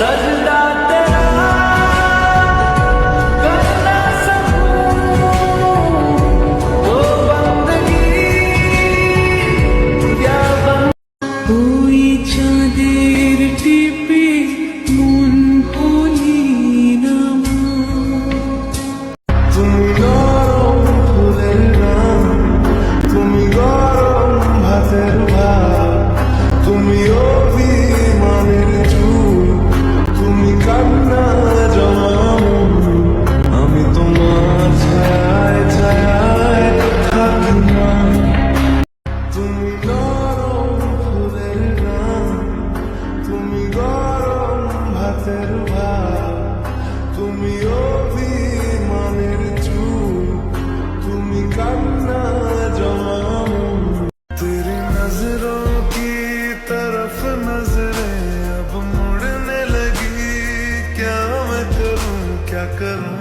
सजदा तेरा कर ना सकूं वो बंदगी क्या ওই চাঁদের টিপে মন হলি না তুমি গরম ফুলের গান, তুমি গরম ভাতের ভাত, তুমি অভিমানের চুল, তুমি কান্না জমাম, আমি তোমার ছায়ায় ছায়ায় থাকি না। তুমি গরম ফুলের গান, তুমি গরম ভাতের ভাত, তুমি অভিমানের চুল, তুমি কান্না জমাম। तेरी नजरों की तरफ नजरें अब मुड़ने लगी, क्या मैं करूं क्या करूं।